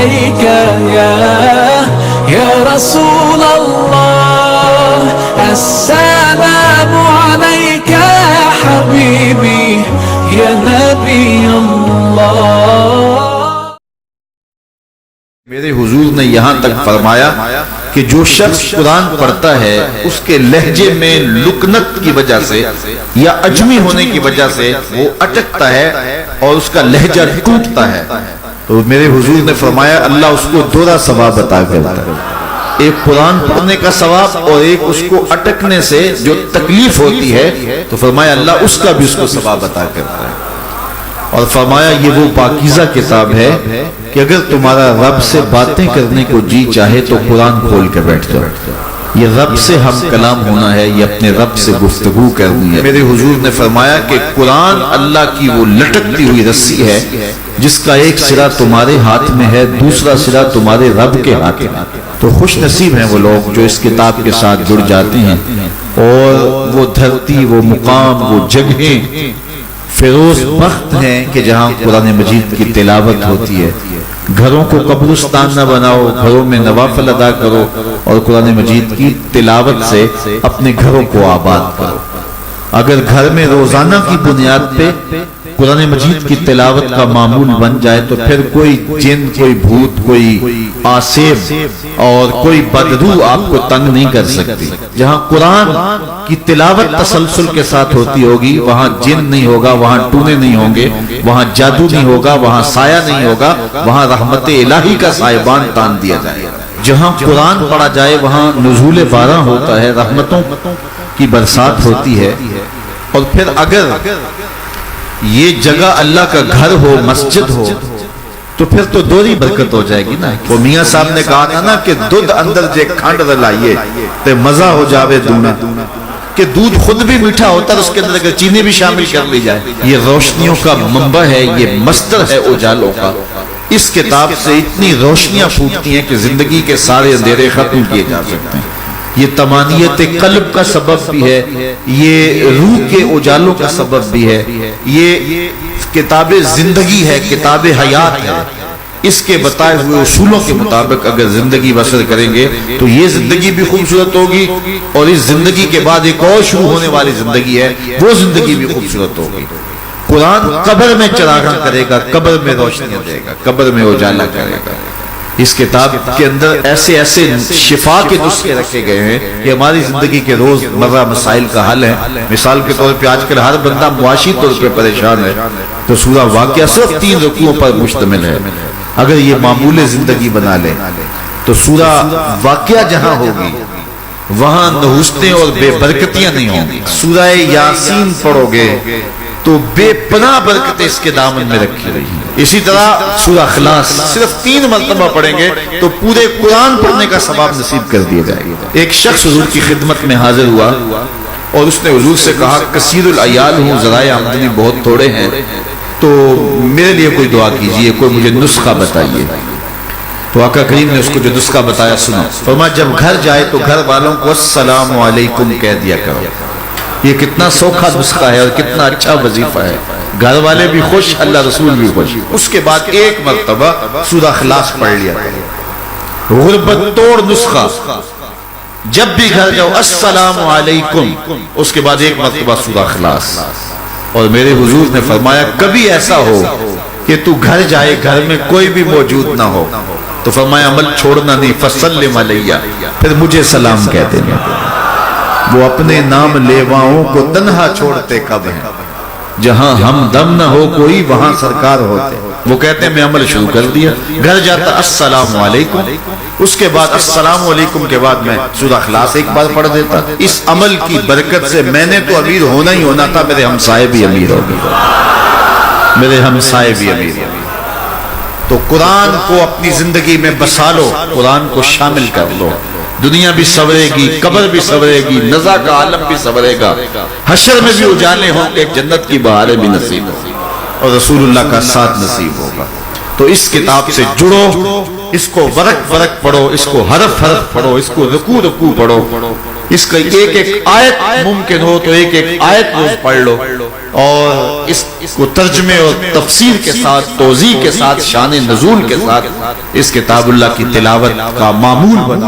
عليك يا رسول الله السلام عليك يا حبيبي يا نبي الله. میرے حضور نے یہاں تک فرمایا کہ جو شخص قرآن پڑھتا ہے اس کے لہجے میں لکنت کی وجہ سے یا عجمی ہونے کی وجہ سے وہ اٹکتا ہے اور اس کا لہجہ ٹوٹتا ہے، تو میرے حضور نے فرمایا اللہ اس کو دو ثواب عطا کرتا ہے، ایک قرآن پڑھنے کا ثواب اور ایک اس کو اٹکنے سے جو تکلیف ہوتی ہے تو فرمایا اللہ اس کا بھی اس کو ثواب عطا کرتا ہے. اور فرمایا یہ وہ پاکیزہ کتاب ہے کہ اگر تمہارا رب سے باتیں کرنے کو جی چاہے تو قرآن کھول کے بیٹھ جاؤ. یہ رب سے ہم کلام ہونا ہے، یہ اپنے رب سے گفتگو کرنی ہے. میرے حضور نے فرمایا کہ قرآن اللہ کی وہ لٹکتی ہوئی رسی ہے جس کا ایک سرا تمہارے ہاتھ میں ہے، دوسرا سرا تمہارے رب کے ہاتھ میں. تو خوش نصیب ہیں وہ لوگ جو اس کتاب کے ساتھ جڑ جاتے ہیں اور وہ دھرتی، وہ مقام، وہ جگہیں فیروز بخت ہیں کہ جہاں قرآن مجید کی تلاوت ہوتی ہے. گھروں کو قبرستان نہ بناؤ، گھروں میں نوافل ادا کرو اور قرآن مجید کی تلاوت سے اپنے گھروں کو آباد کرو. اگر گھر میں روزانہ کی بنیاد پہ قرآن مجید کی تلاوت کا معمول بن جائے تو پھر کوئی جن، کوئی بھوت، کوئی آسیب اور کوئی بدروح آپ کو تنگ نہیں کر سکتی. جہاں قرآن کی تلاوت تسلسل کے ساتھ ہوتی ہوگی وہاں جن نہیں ہوگا، وہاں ٹونے نہیں ہوں گے، وہاں جادو نہیں ہوگا، وہاں سایہ نہیں ہوگا، وہاں رحمت الہی کا سائبان تان دیا جائے گا. جہاں قرآن پڑھا جائے وہاں نزول باران ہوتا ہے، رحمتوں کی برسات ہوتی ہے. اور پھر اگر یہ جگہ اللہ کا گھر ہو، مسجد ہو تو پھر تو دوری برکت ہو جائے گی نا. وہ میاں صاحب نے کہا تھا نا کہ دودھ اندر جے کھانڈ رلائیے تے مزہ ہو جاوے دونا، کہ دودھ خود بھی میٹھا ہوتا ہے اس کے اندر اگر چینی بھی شامل کر لی جائے. یہ روشنیوں کا منبع ہے، یہ مصدر ہے اجالوں کا. اس کتاب سے اتنی روشنیاں پھوٹتی ہیں کہ زندگی کے سارے اندھیرے ختم کیے جا سکتے ہیں. یہ تمانیت قلب کا سبب بھی ہے، یہ روح کے اجالوں کا سبب بھی ہے، یہ کتاب زندگی ہے، کتاب حیات ہے. اس کے بتائے ہوئے اصولوں کے مطابق اگر زندگی بسر کریں گے تو یہ زندگی بھی خوبصورت ہوگی اور اس زندگی کے بعد ایک اور شروع ہونے والی زندگی ہے، وہ زندگی بھی خوبصورت ہوگی. قرآن قبر میں چراغاں کرے گا، قبر میں روشنیاں دے گا، قبر میں اجالا کرے گا. اس کتاب کے اندر ایسے ایسے شفا کے نسخے رکھے گئے ہیں کہ ہماری زندگی کے روز مرہ مسائل کا حل ہے. مثال کے طور پہ آج کل ہر بندہ معاشی طور پہ پریشان ہے تو سورہ واقعہ صرف 3 رکوعوں پر مشتمل ہے. اگر یہ معمول زندگی بنا لے تو سورہ واقعہ جہاں ہوگی وہاں نحوستیں اور بے برکتیاں نہیں ہوں گی. سورہ یاسین پڑھو گے تو بے پناہ برکتیں اس کے دامن میں رکھی رہی ہیں. اسی طرح سورہ اخلاص صرف 3 مرتبہ پڑھیں گے تو پورے قرآن پڑھنے کا ثواب نصیب کر دیا جائے گا. ایک شخص حضور کی خدمت میں حاضر ہوا اور اس نے حضور سے کہا کثیر العیال ہوں، ذرائع آمدنی بہت تھوڑے ہیں، تو میرے لیے کوئی دعا کیجئے، کوئی مجھے نسخہ بتائیے. تو آقا کریم نے اس کو جو نسخہ بتایا سنو. فرمایا جب گھر جائے تو گھر والوں کو السلام علیکم کہہ دیا کرو. یہ کتنا سوکھا نسخہ ہے اور کتنا اچھا وظیفہ ہے. گھر والے بھی خوش، اللہ رسول بھی خوش. اس کے بعد ایک مرتبہ سورہ اخلاص پڑھ لیا کرو. غربت توڑ نسخہ، جب بھی گھر جاؤ السلام علیکم، اس کے بعد ایک مرتبہ سورہ اخلاص. اور میرے حضور نے فرمایا کبھی ایسا ہو کہ تو گھر جائے گھر میں کوئی بھی موجود نہ ہو تو فرمایا عمل چھوڑنا نہیں، فسلم علیہ، پھر مجھے سلام کہہ دینا. وہ اپنے نام لیواؤں کو تنہا چھوڑتے کب ہیں، جہاں ہم دم نہ ہو کوئی وہاں سرکار ہوتے. وہ کہتے ہیں میں عمل شروع کر دیا، گھر جاتا السلام علیکم، اس کے بعد السلام علیکم کے بعد میں سورہ اخلاص ایک بار پڑھ دیتا. اس عمل کی برکت سے میں نے تو امیر ہونا ہی ہونا تھا، میرے ہمسائے بھی امیر ہو گئے، میرے ہمسائے بھی امیر ہو گئے. تو قرآن کو اپنی زندگی میں بسا لو، قرآن کو شامل کر لو. دنیا بھی سورے گی، قبر بھی سورے گی، نزا کا عالم بھی سورے گا، حشر میں بھی اجالے ہوں گے، جنت کی بہاریں بھی نصیب ہوگی اور رسول اللہ کا ساتھ نصیب ہوگا. تو اس کتاب سے جڑو، اس کو ورق ورق پڑھو، اس کو حرف حرف پڑھو، اس کو رکوع رکوع پڑھو، اس کا ایک ایک آیت ممکن ہو تو ایک ایک آیت روز پڑھ لو، اور اس کو ترجمے اور تفسیر کے ساتھ، توضیح کے ساتھ، شان نزول کے ساتھ اس کتاب اللہ کی تلاوت کا معمول بنا۔